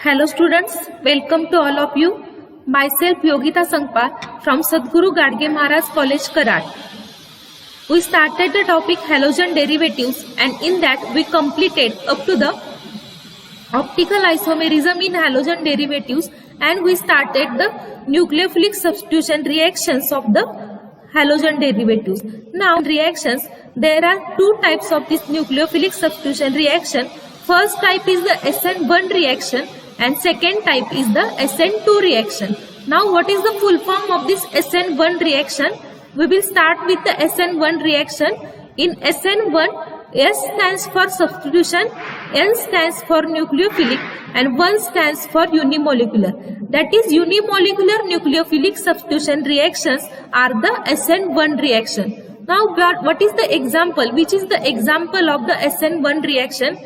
Hello students, welcome to all of you. Myself Yogita Sangpal from Sadguru Gadge Maharaj College, Karad. We started the topic halogen derivatives, and in that we completed up to the optical isomerism in halogen derivatives, and we started the nucleophilic substitution reactions of the halogen derivatives. Now in reactions, there are two types of this nucleophilic substitution reaction. First type is the SN1 reaction and second type is the SN2 reaction. Now what is the full form of this SN1 reaction? We will start with the SN1 reaction. In SN1, S stands for substitution, N stands for nucleophilic and 1 stands for unimolecular. That is, unimolecular nucleophilic substitution reactions are the SN1 reaction. Now what is the example? Which is the example of the SN1 reaction?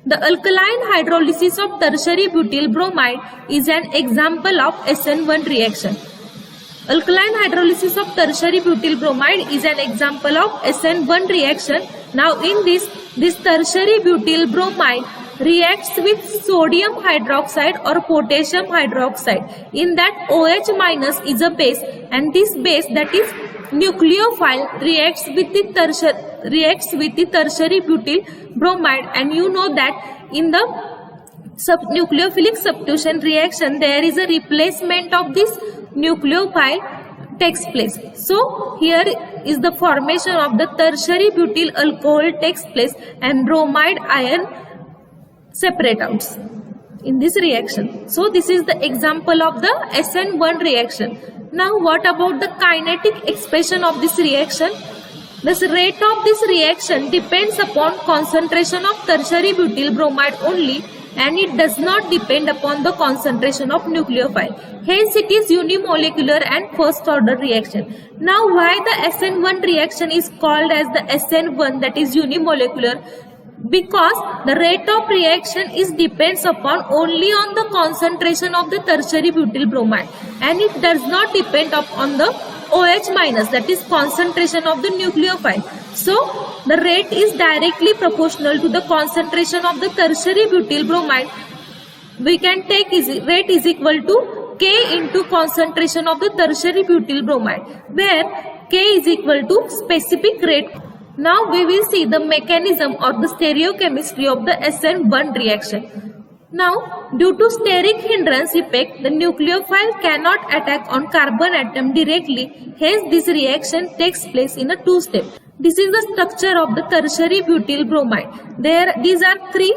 The alkaline hydrolysis of tertiary butyl bromide is an example of SN1 reaction. Alkaline hydrolysis of tertiary butyl bromide is an example of SN1 reaction. Now in this tertiary butyl bromide reacts with sodium hydroxide or potassium hydroxide. In that OH minus is a base, and this base, that is nucleophile, reacts with the tertiary butyl bromide, and you know that in the nucleophilic substitution reaction there is a replacement of this nucleophile takes place. So here is the formation of the tertiary butyl alcohol takes place and bromide ion separate out in this reaction. So this is the example of the SN1 reaction. Now what about the kinetic expression of this reaction? The rate of this reaction depends upon concentration of tertiary butyl bromide only, and it does not depend upon the concentration of nucleophile. Hence it is unimolecular and first order reaction. Now why the SN1 reaction is called as the SN1, that is unimolecular? Because the rate of reaction depends upon only on the concentration of the tertiary butyl bromide, and it does not depend upon the OH minus, that is concentration of the nucleophile. So the rate is directly proportional to the concentration of the tertiary butyl bromide. We can take rate is equal to K into concentration of the tertiary butyl bromide, where K is equal to specific rate. Now we will see the mechanism or the stereochemistry of the SN1 reaction. Now, due to steric hindrance effect, the nucleophile cannot attack on carbon atom directly. Hence, this reaction takes place in a two-step. This is the structure of the tertiary butyl bromide. These are three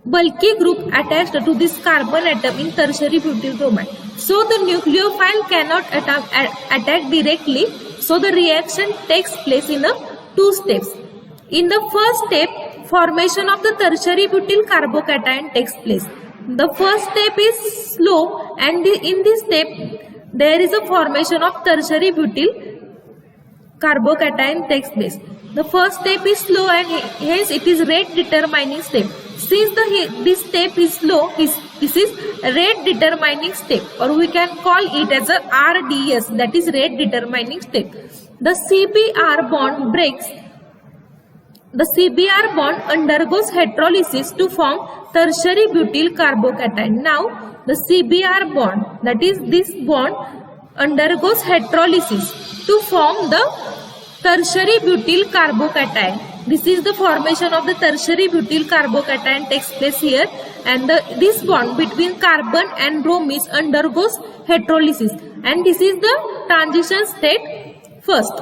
bulky groups attached to this carbon atom in tertiary butyl bromide. So, the nucleophile cannot attack directly. So, the reaction takes place in a two steps. In the first step, formation of the tertiary butyl carbocation takes place. The first step is slow, and in this step there is a formation of tertiary butyl carbocation takes place. The first step is slow and hence it is rate determining step. Since this step is slow, this is rate determining step, or we can call it as a RDS, that is rate determining step. The CBr bond breaks. The CBr bond undergoes hydrolysis to form tertiary butyl carbocation. Now, the CBr bond, that is this bond, undergoes hydrolysis to form the tertiary butyl carbocation. This is the formation of the tertiary butyl carbocation takes place here, and this bond between carbon and bromine undergoes hydrolysis, and this is the transition state first.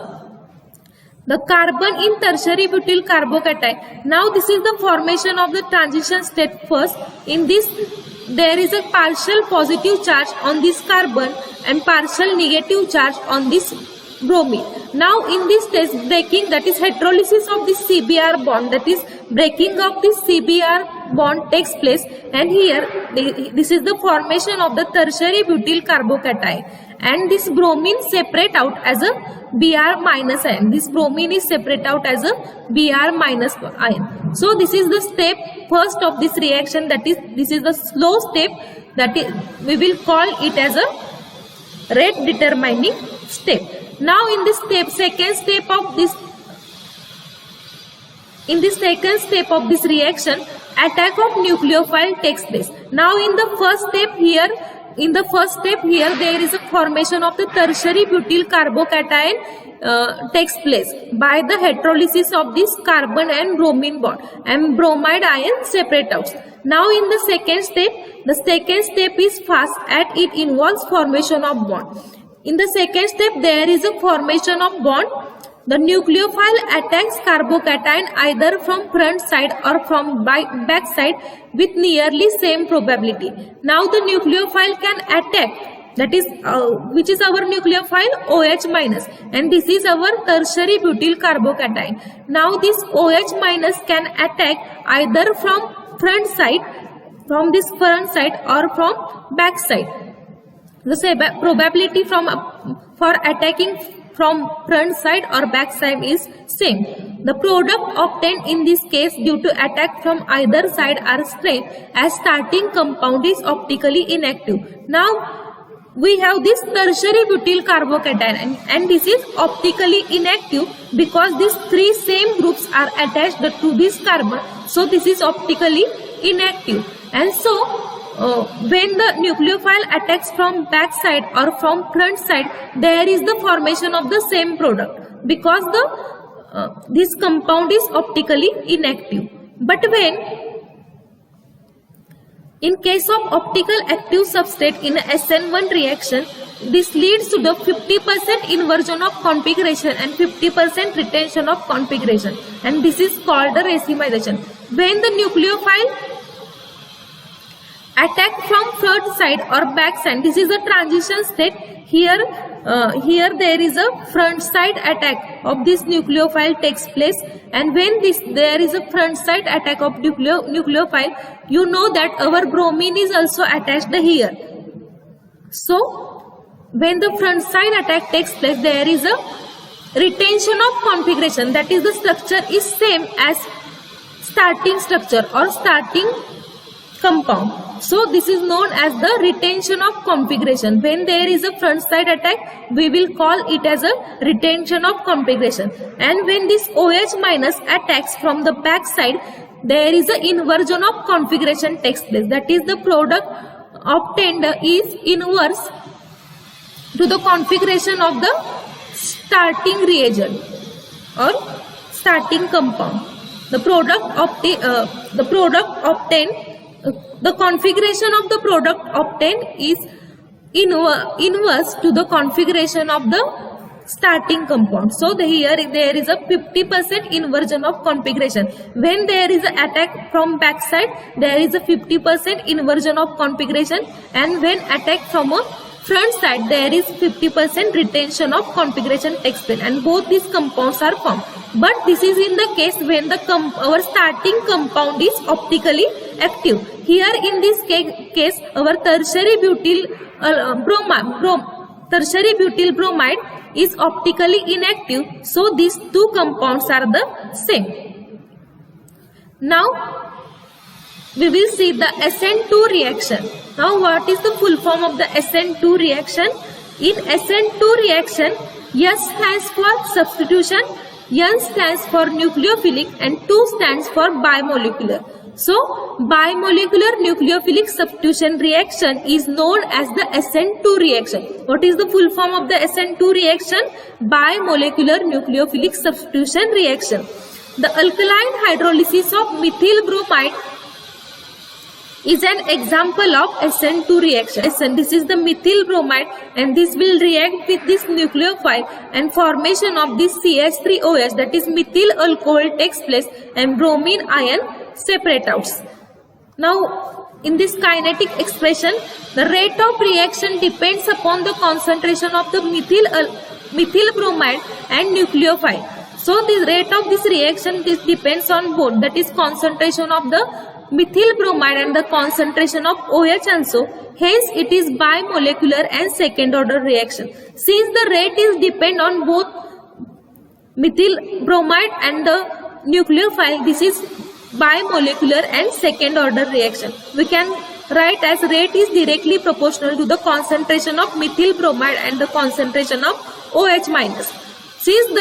The carbon in tertiary butyl carbocation. Now this is the formation of the transition state first. In this, there is a partial positive charge on this carbon and partial negative charge on this bromine. Now in this stage, breaking, that is hydrolysis of this CBr bond, that is breaking of this CBr bond takes place, and here this is the formation of the tertiary butyl carbocation, and this bromine separate out as a Br minus ion. This bromine is separate out as a Br minus ion. So this is the step first of this reaction, that is this is the slow step, that is we will call it as a rate determining step. Now in this second step of this reaction, attack of nucleophile takes place. Now in the first step here there is a formation of the tertiary butyl carbocation takes place by the heterolysis of this carbon and bromine bond, and bromide ion separate out. Now in the second step is fast as it involves formation of bond. In the second step there is a formation of bond. The nucleophile attacks carbocation either from front side or from back side with nearly same probability. Now the nucleophile can attack, that is which is our nucleophile OH minus, and this is our tertiary butyl carbocation. Now this OH minus can attack either from front side, from this front side, or from back side. The probability for attacking from front side or back side is same. The product obtained in this case due to attack from either side are strained as starting compound is optically inactive. Now we have this tertiary butyl carbocation, and this is optically inactive because these three same groups are attached to this carbon, so this is optically inactive. And so when the nucleophile attacks from back side or from front side, there is the formation of the same product because this compound is optically inactive. But when in case of optical active substrate in a SN1 reaction, this leads to the 50% inversion of configuration and 50% retention of configuration, and this is called the racemization. When the nucleophile attack from front side or back side, this is a transition state. Here there is a front side attack of this nucleophile takes place, and when there is a front side attack of nucleophile, you know that our bromine is also attached here. So when the front side attack takes place, there is a retention of configuration, that is the structure is same as starting structure or starting compound. So this is known as the retention of configuration. When there is a front side attack, we will call it as a retention of configuration. And when this OH minus attacks from the back side, there is an inversion of configuration takes place. That is, the product obtained is inverse to the configuration of the starting reagent or starting compound. The configuration of the product obtained is inverse to the configuration of the starting compound. So here there is a 50% inversion of configuration. When there is an attack from back side, there is a 50% inversion of configuration, and when attack from a front side, there is 50% retention of configuration takes place, and both these compounds are formed. But this is in the case when our starting compound is optically active. Here in this case, our tertiary butyl bromide is optically inactive, so these two compounds are the same. Now we will see the SN2 reaction. Now what is the full form of the SN2 reaction? In SN2 reaction, S stands for substitution, N stands for nucleophilic, and 2 stands for bimolecular. So bimolecular nucleophilic substitution reaction is known as the SN2 reaction. What is the full form of the SN2 reaction? Bimolecular nucleophilic substitution reaction. The alkaline hydrolysis of methyl bromide is an example of SN2 reaction. This is the methyl bromide, and this will react with this nucleophile, and formation of this CH3OH, that is methyl alcohol, takes place, and bromine ion separate out. Now in this kinetic expression, the rate of reaction depends upon the concentration of the methyl bromide and nucleophile. So the rate of this reaction depends on both, that is concentration of the methyl bromide and the concentration of OH also. Hence it is bimolecular and second order reaction. Since the rate is depend on both methyl bromide and the nucleophile, this is bimolecular and second order reaction. We can write as rate is directly proportional to the concentration of methyl bromide and the concentration of OH minus. Since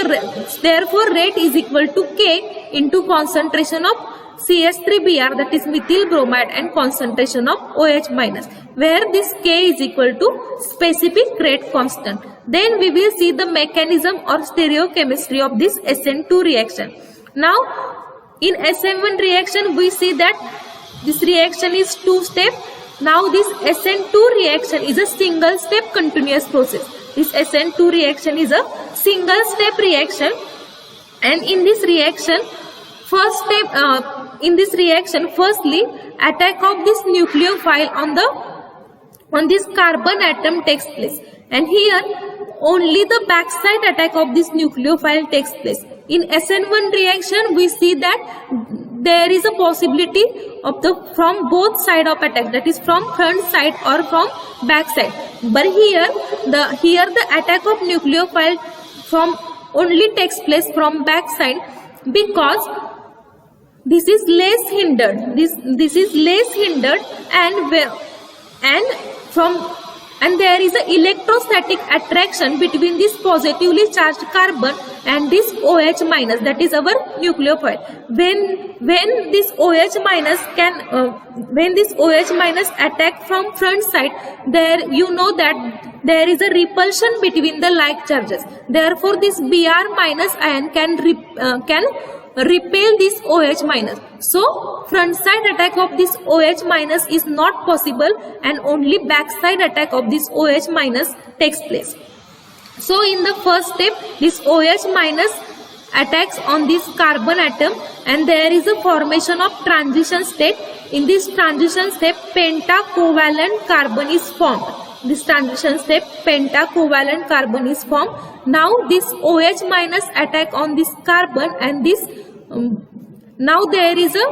therefore rate is equal to K into concentration of CH3Br, that is methyl bromide, and concentration of OH minus, where this K is equal to specific rate constant. Then we will see the mechanism or stereochemistry of this SN2 reaction. Now in SM1 reaction we see that this reaction is two-step. Now this SN2 reaction is a single step continuous process. This SN2 reaction is a single step reaction, and in this reaction, first step firstly attack of this nucleophile on this carbon atom takes place, and here only the backside attack of this nucleophile takes place. In SN1 reaction we see that there is a possibility of from both side of attack, that is from front side or from back side, but here the attack of nucleophile from only takes place from back side, because this is less hindered. This is less hindered, and there is an electrostatic attraction between this positively charged carbon and this OH minus, that is our nucleophile. When this OH minus attack from front side, there you know that there is a repulsion between the like charges. Therefore, this Br minus ion can repel this OH minus. So front side attack of this OH minus is not possible, and only back side attack of this OH minus takes place. So in the first step, this OH minus attacks on this carbon atom, and there is a formation of transition state. In this transition step, pentacovalent carbon is formed. This transition step, pentacovalent carbon is formed. Now this OH minus attack on this carbon, and this now there is a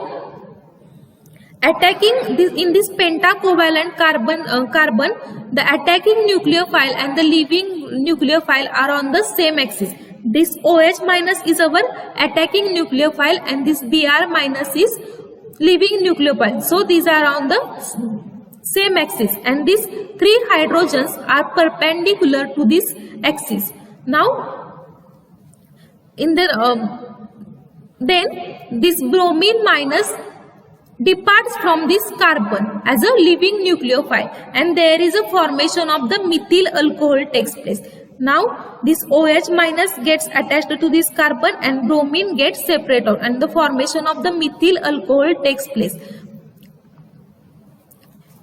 attacking this in this pentacovalent carbon, the attacking nucleophile and the leaving nucleophile are on the same axis. This OH minus is our attacking nucleophile, and this Br minus is leaving nucleophile. So these are on the same axis, and these three hydrogens are perpendicular to this axis. Now in the then this bromine minus departs from this carbon as a leaving nucleophile, and there is a formation of the methyl alcohol takes place. Now this OH minus gets attached to this carbon, and bromine gets separated, and the formation of the methyl alcohol takes place.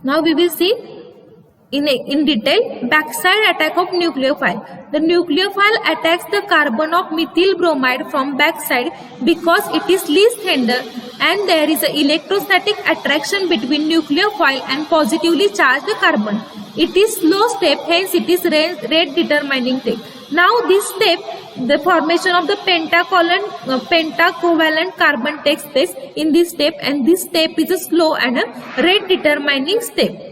Now we will see in detail backside attack of nucleophile. The nucleophile attacks the carbon of methyl bromide from backside because it is least hindered, and there is an electrostatic attraction between nucleophile and positively charged carbon. It is slow step, hence it is rate determining step. Now this step, the formation of the pentacovalent carbon takes place in this step, and this step is a slow and a rate determining step.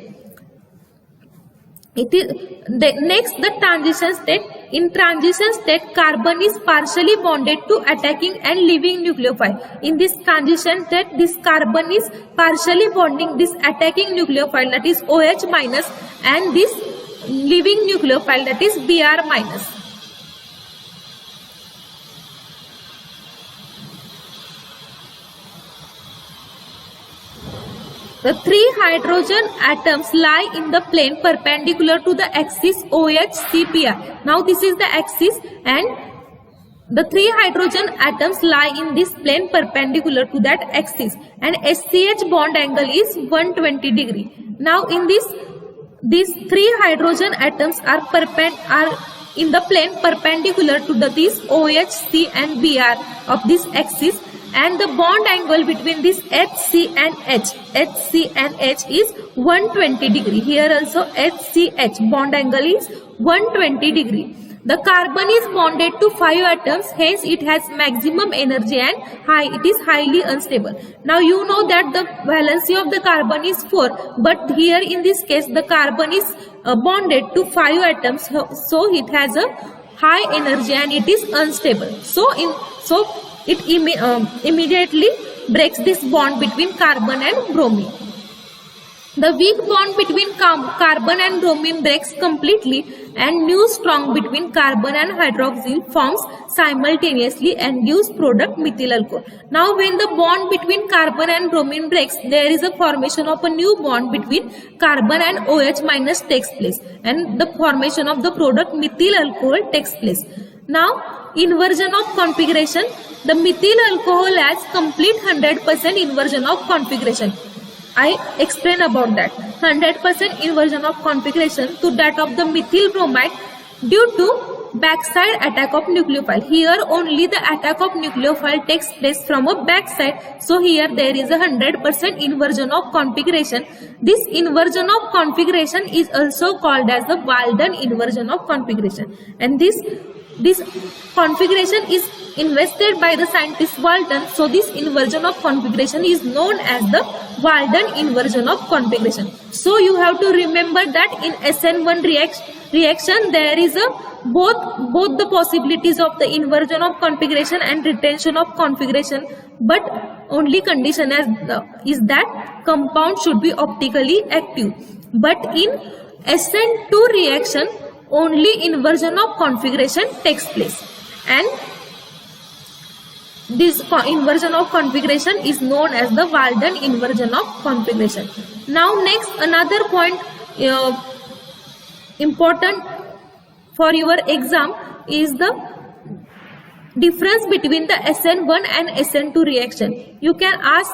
It is the transition state. In transition state, carbon is partially bonded to attacking and leaving nucleophile. In this transition state, this carbon is partially bonding this attacking nucleophile, that is OH minus, and this leaving nucleophile, that is Br minus. The three hydrogen atoms lie in the plane perpendicular to the axis OH-CpR. Now this is the axis, and the three hydrogen atoms lie in this plane perpendicular to that axis, and SCH bond angle is 120 degree. Now in these three hydrogen atoms are in the plane perpendicular to this OH, C and Br of this axis, and the bond angle between this HC and H is 120 degree. Here also HCH bond angle is 120 degree. The carbon is bonded to 5 atoms, hence it has maximum energy and it is highly unstable. Now you know that the valency of the carbon is 4, but here in this case the carbon is bonded to 5 atoms, so it has a high energy and it is unstable. So it immediately breaks this bond between carbon and bromine. The weak bond between carbon and bromine breaks completely and new strong between carbon and hydroxyl forms simultaneously and gives product methyl alcohol. Now when the bond between carbon and bromine breaks, there is a formation of a new bond between carbon and OH minus takes place and the formation of the product methyl alcohol takes place. Now inversion of configuration, the methyl alcohol has complete 100% inversion of configuration. I explain about that. 100% inversion of configuration to that of the methyl bromide due to backside attack of nucleophile. Here only the attack of nucleophile takes place from a backside. So here there is a 100% inversion of configuration. This inversion of configuration is also called as the Walden inversion of configuration. And this configuration is invested by the scientist Walden. So this inversion of configuration is known as the Walden inversion of configuration. So you have to remember that in SN1 reaction there is a both the possibilities of the inversion of configuration and retention of configuration, but only condition is that compound should be optically active. But in SN2 reaction only inversion of configuration takes place, and this inversion of configuration is known as the Walden inversion of configuration. Now next, another point important for your exam is the difference between the SN1 and SN2 reaction. You can ask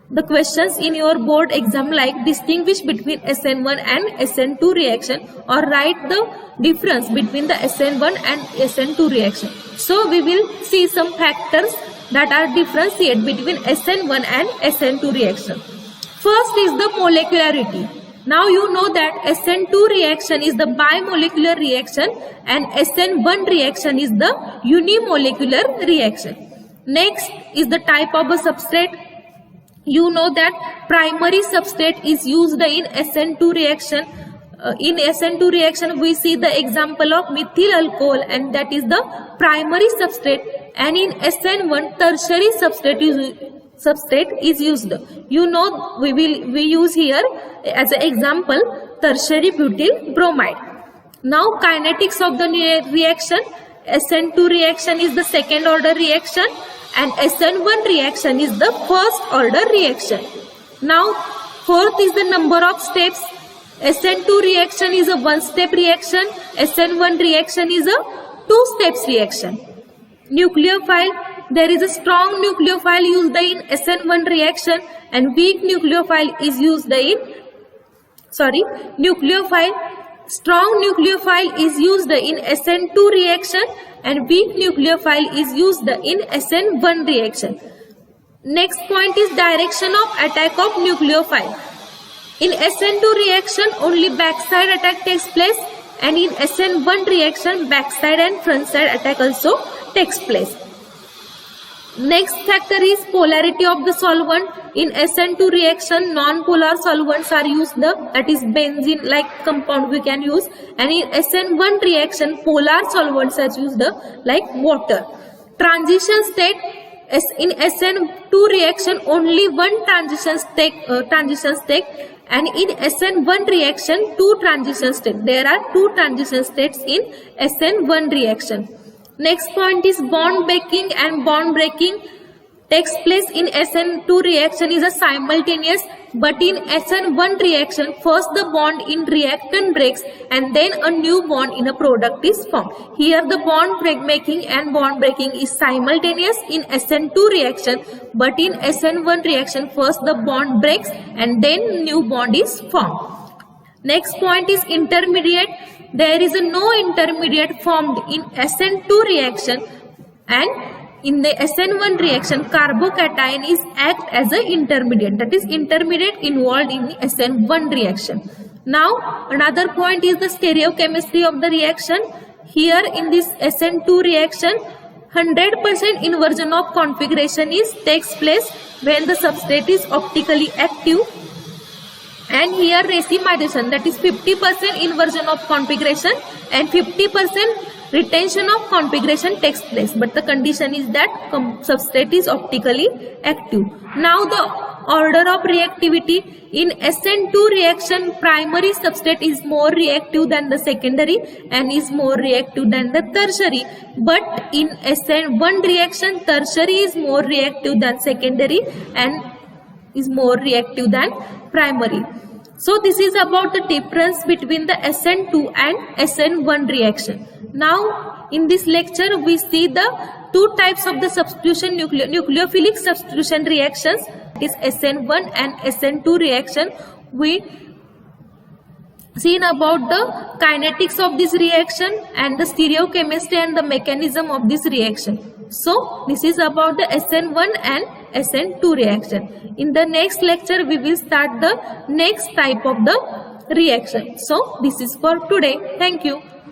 the questions in your board exam like distinguish between SN1 and SN2 reaction, or write the difference between the SN1 and SN2 reaction. So we will see some factors that are differentiate between SN1 and SN2 reaction. First is the molecularity. Now you know that SN2 reaction is the bimolecular reaction and SN1 reaction is the unimolecular reaction. Next is the type of a substrate. You know that primary substrate is used in SN2 reaction. In SN2 reaction we see the example of methyl alcohol, and that is the primary substrate, and in SN1 tertiary substrate is used. You know we use here as an example tertiary butyl bromide. Now kinetics of the reaction. SN2 reaction is the second order reaction and SN1 reaction is the first order reaction. Now fourth is the number of steps. SN2 reaction is a one step reaction, SN1 reaction is a two steps reaction. Nucleophile, there is a strong nucleophile used in SN1 reaction and weak nucleophile is used in strong nucleophile is used in SN2 reaction and weak nucleophile is used in SN1 reaction. Next point is direction of attack of nucleophile. In SN2 reaction only backside attack takes place, and in SN1 reaction backside and front side attack also takes place. Next factor is polarity of the solvent. In SN2 reaction non-polar solvents are used, that is benzene like compound we can use, and in SN1 reaction polar solvents are used like water. Transition state, in SN2 reaction only one transition state and in SN1 reaction two transition states. There are two transition states in SN1 reaction. Next point is bond breaking and bond breaking takes place in SN2 reaction is a simultaneous, but in SN1 reaction first the bond in reactant breaks and then a new bond in a product is formed. Here the bond making and bond breaking is simultaneous in SN2 reaction, but in SN1 reaction first the bond breaks and then new bond is formed. Next point is intermediate. There is no intermediate formed in SN2 reaction, and in the SN1 reaction carbocation is act as an intermediate, that is intermediate involved in the SN1 reaction. Now another point is the stereochemistry of the reaction. Here in this SN2 reaction 100% inversion of configuration takes place when the substrate is optically active, and here racemization, that is 50% inversion of configuration and 50% retention of configuration takes place, but the condition is that substrate is optically active. Now the order of reactivity. In SN2 reaction, primary substrate is more reactive than the secondary and is more reactive than the tertiary. But in SN1 reaction, tertiary is more reactive than secondary and is more reactive than primary. So this is about the difference between the SN2 and SN1 reaction. Now in this lecture we see the two types of the substitution nucleophilic substitution reactions, that is SN1 and SN2 reaction. We seen about the kinetics of this reaction and the stereochemistry and the mechanism of this reaction. So this is about the SN1 and SN2 reaction. In the next lecture we will start the next type of the reaction. So this is for today. Thank you.